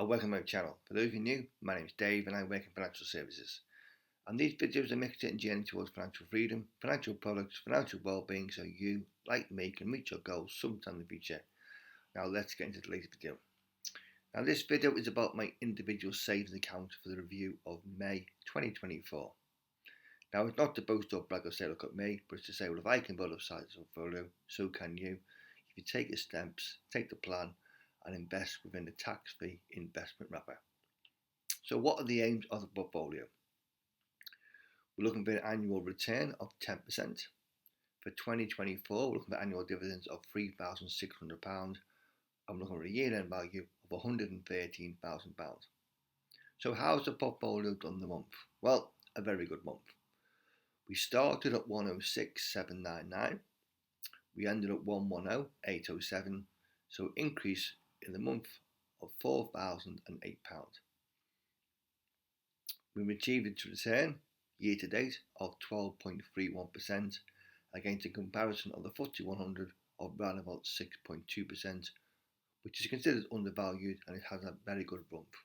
Welcome to my channel. For those of you new, my name is Dave and I work in financial services. And these videos are mixed in journey towards financial freedom, financial products, financial well-being so you, like me, can reach your goals sometime in the future. Now let's get into the latest video. Now this video is about my individual savings account for the review of May 2024. Now it's not to boast or brag or say look at me, but it's to say well if I can build a sizable portfolio, so can you. If you take the steps, take the plan and invest within the tax-free investment wrapper. So what are the aims of the portfolio? We're looking for an annual return of 10%. For 2024, we're looking for annual dividends of £3,600 and we're looking for a year-end value of £113,000. So how's the portfolio done the month? Well, a very good month. We started at 106,799. We ended at 110,807. So increase in the month of £4,008. We've achieved a return year to date of 12.31% against a comparison of the FTSE 100 of around about 6.2%, which is considered undervalued and it has a very good bump.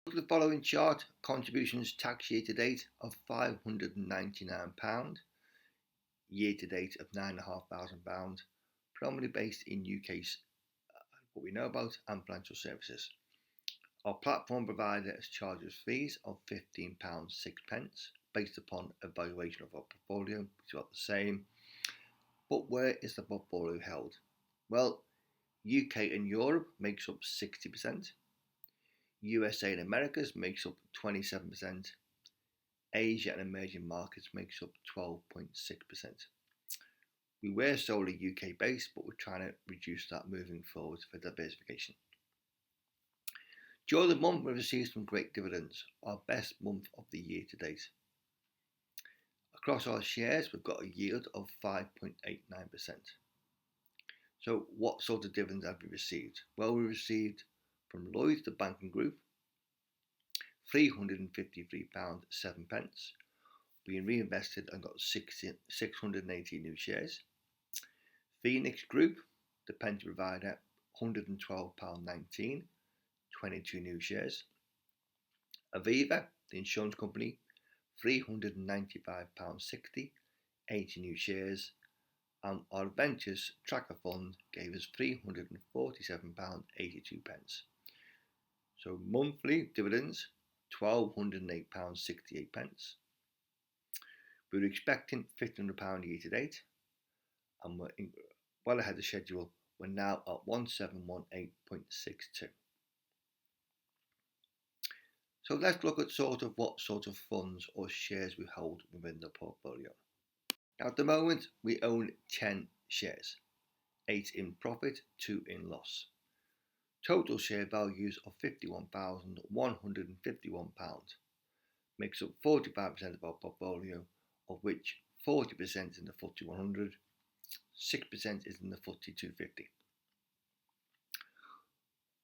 Look at the following chart: contributions tax year to date of £599, year to date of £9,500, predominantly based in UK's what we know about and financial services. Our platform provider has charged us fees of £15.06 based upon a valuation of our portfolio, which is about the same. But where is the portfolio held? Well, UK and Europe makes up 60%, USA and Americas makes up 27%, Asia and emerging markets makes up 12.6%. We were solely UK based, but we're trying to reduce that moving forward for diversification. During the month, we received some great dividends, our best month of the year to date. Across our shares, we've got a yield of 5.89%. So what sort of dividends have we received? Well, we received from Lloyds, the banking group, £353.07. We reinvested and got 680 new shares. Phoenix Group, the pension provider, £112.19, 22 new shares. Aviva, the insurance company, £395.60, 80 new shares. And our Ventures Tracker Fund gave us £347.82. So monthly dividends, £1,208.68. We were expecting £1,500 year to date, and we're well ahead of schedule. We're now at 1718.62. So let's look at what sort of funds or shares we hold within the portfolio. Now at the moment we own 10 shares, 8 in profit, 2 in loss. Total share values of £51,151 makes up 45% of our portfolio, of which 40% is in the FTSE 100, 6% is in the FTSE 250.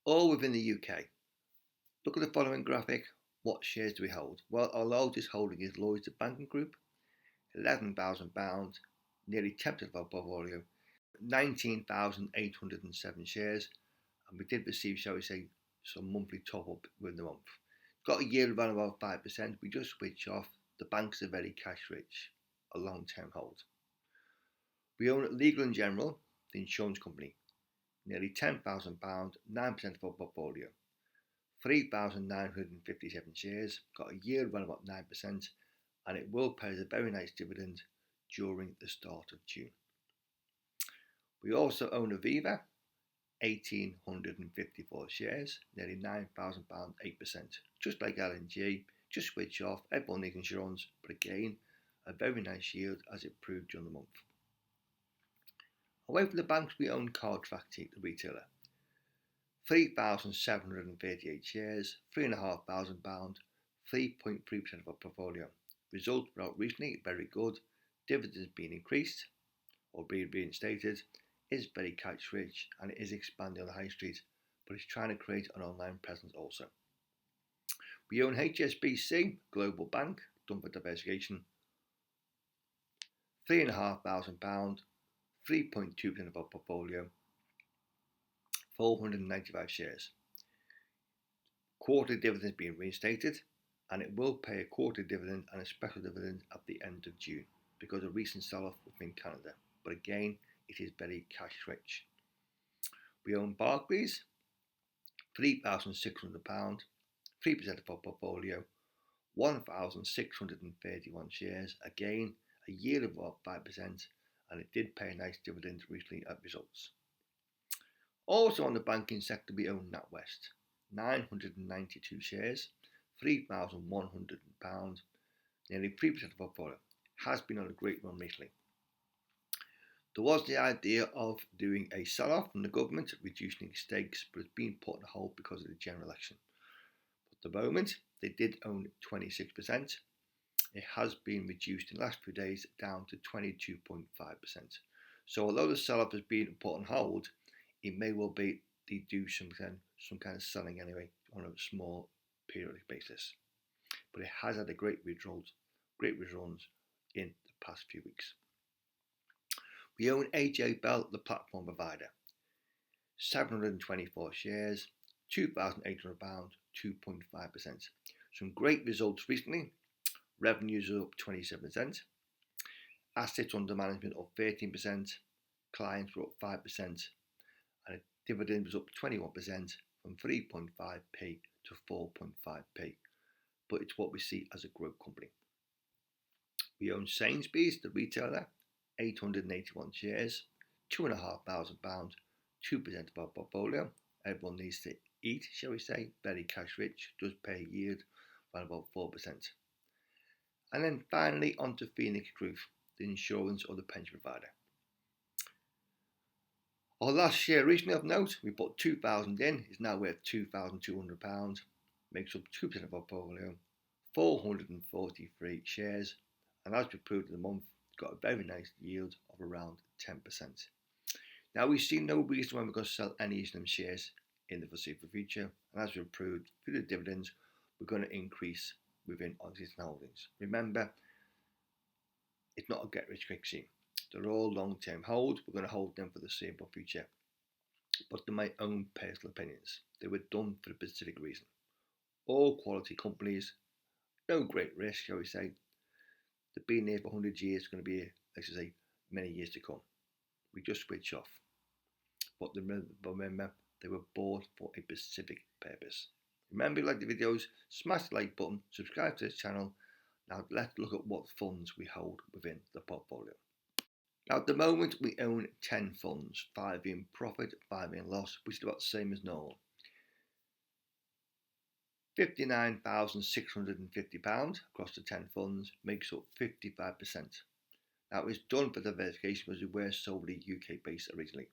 All within the UK. Look at the following graphic. What shares do we hold? Well, our largest holding is Lloyds, the banking group, £11,000, nearly 10% of our portfolio, 19,807 shares, and we did receive, shall we say, some monthly top up within the month. Got a yield of around about 5%. We just switch off. The banks are very cash rich, a long-term hold. We own Legal and General, the insurance company, nearly £10,000, 9% of our portfolio, 3,957 shares, got a yield of around about 9%, and it will pay us a very nice dividend during the start of June. We also own Aviva, 1,854 shares, nearly £9,000, 8%. Just like LNG, just switch off, everyone needs insurance, but again, a very nice yield as it proved during the month. Away from the banks, we own Card Factory, the retailer, 3,738 shares, £3,500, 3.3% of our portfolio. Results were out recently, very good. Dividends being increased or being reinstated. Is very cash rich and it is expanding on the high street, but it's trying to create an online presence also. We own HSBC, global bank, done for diversification, £3,500, 3.2% of our portfolio, 495 shares. Quarterly dividends being reinstated, and it will pay a quarterly dividend and a special dividend at the end of June because of recent sell-off within Canada. But again, it is very cash rich. We own Barclays, £3,600, 3% of our portfolio, 1,631 shares, again a yield of about 5%, and it did pay a nice dividend recently at results. Also on the banking sector, we own NatWest, 992 shares, £3,100, nearly 3% of our portfolio. Has been on a great run recently. There was the idea of doing a sell-off from the government, reducing stakes, but it's been put on hold because of the general election. At the moment, they did own 26%. It has been reduced in the last few days down to 22.5%. So although the sell-off has been put on hold, it may well be they do some kind of selling anyway on a small periodic basis. But it has had a great returns in the past few weeks. We own AJ Bell, the platform provider, 724 shares, £2,800, 2.5%. Some great results recently. Revenues are up 27%, assets under management up 13%, clients were up 5%, and a dividend was up 21% from 3.5p to 4.5p. But it's what we see as a growth company. We own Sainsbury's, the retailer, 881 shares, £2,500, 2% of our portfolio. Everyone needs to eat, shall we say, very cash rich, does pay a yield around about 4%. And then finally onto Phoenix Group, the insurance or the pension provider. Our last share recently of note, we put 2,000 in, is now worth £2,200, makes up 2% of our portfolio, 443 shares, and as we proved in the month, got a very nice yield of around 10%. Now we see no reason why we're going to sell any of them shares in the foreseeable future, and as we've proved through the dividends, we're going to increase within our existing holdings. Remember, it's not a get-rich-quick scheme. They're all long-term holds. We're going to hold them for the foreseeable future. But they're my own personal opinions. They were done for a specific reason. All quality companies, no great risk, shall we say. They've been there for 100 years. It's going to be, let's say, many years to come. We just switch off. But remember, they were bought for a specific purpose. Remember, if you like the videos, smash the like button, subscribe to this channel. Now let's look at what funds we hold within the portfolio. Now at the moment we own 10 funds, 5 in profit, 5 in loss, which is about the same as normal. £59,650 across the 10 funds makes up 55%. Now it's done for diversification because we were solely UK based originally.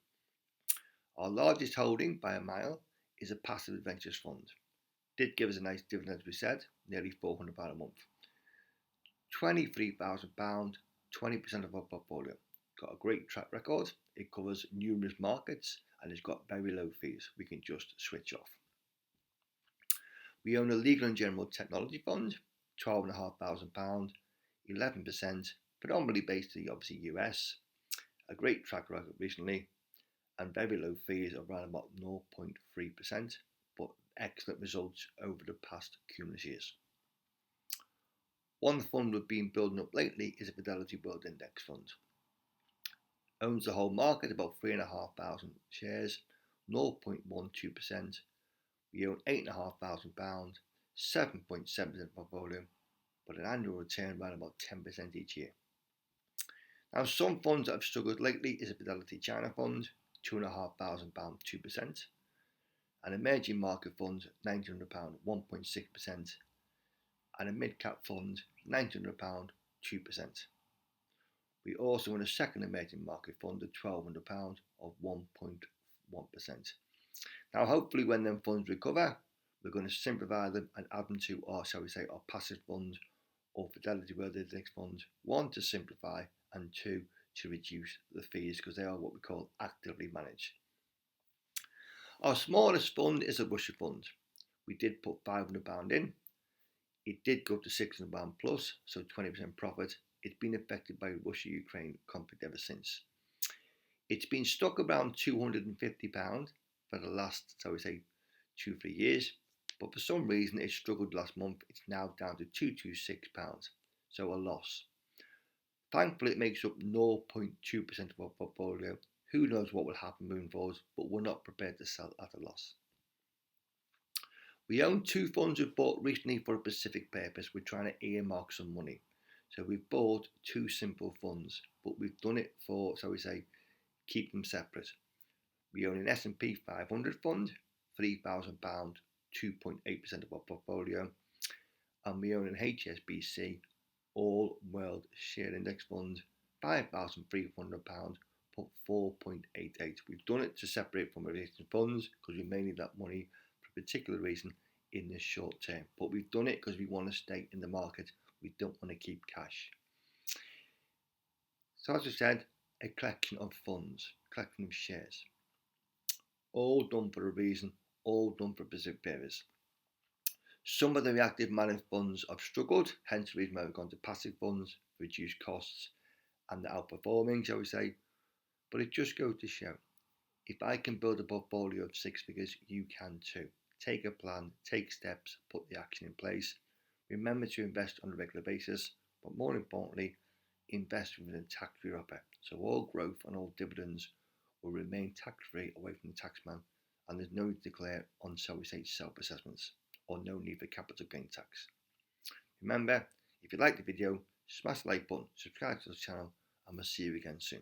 Our largest holding by a mile is a passive adventures fund. Did give us a nice dividend, as we said, nearly £400 a month. £23,000, 20% of our portfolio. Got a great track record. It covers numerous markets and it's got very low fees. We can just switch off. We own a legal and general technology fund, £12,500, 11%, predominantly based in obviously US. A great track record recently and very low fees of around about 0.3%, but excellent results over the past cumulative years. One fund we've been building up lately is a Fidelity World Index fund. Owns the whole market, about 3,500 shares, 0.12%. We own £8,500, 7.7% of the portfolio, but an annual return around about 10% each year. Now some funds that have struggled lately is a Fidelity China fund, £2,500, 2%. An emerging market fund, £900, 1.6%. And a mid-cap fund, £900, 2%. We also own a second emerging market fund of £1,200 of 1.1%. Now hopefully when them funds recover, we're going to simplify them and add them to our, shall we say, our passive fund or Fidelity World Index fund. 1, to simplify, and 2, to reduce the fees because they are what we call actively managed. Our smallest fund is a Russia fund. We did put £500 in. It did go to £600 plus, so 20% profit. It's been affected by Russia-Ukraine conflict ever since. It's been stuck around £250 for the last, shall we say, 2-3 years. but for some reason it struggled last month. It's now down to £226, so a loss. Thankfully, it makes up 0.2% of our portfolio. Who knows what will happen moving forward, but we're not prepared to sell at a loss. We own two funds we've bought recently for a specific purpose. We're trying to earmark some money. So we've bought two simple funds, but we've done it for, so we say, keep them separate. We own an S&P 500 fund, £3,000, 2.8% of our portfolio, and we own an HSBC All World Share Index Fund, £5,300, put 4.88. We've done it to separate from related funds because we may need that money for a particular reason in the short term. But we've done it because we want to stay in the market. We don't want to keep cash. So as I said, a collection of funds, collection of shares. All done for a reason, all done for a specific purpose. Some of the reactive managed funds have struggled, hence the reason why we've gone to passive funds, reduced costs, and they're outperforming, shall we say. But it just goes to show, if I can build a portfolio of six figures, you can too. Take a plan, take steps, put the action in place. Remember to invest on a regular basis, but more importantly, invest with a tax-free wrapper. So all growth and all dividends will remain tax-free away from the taxman, and there's no need to declare on, so we say, self-assessments, or no need for capital gain tax. Remember, if you like the video, smash the like button, subscribe to the channel, and we'll see you again soon.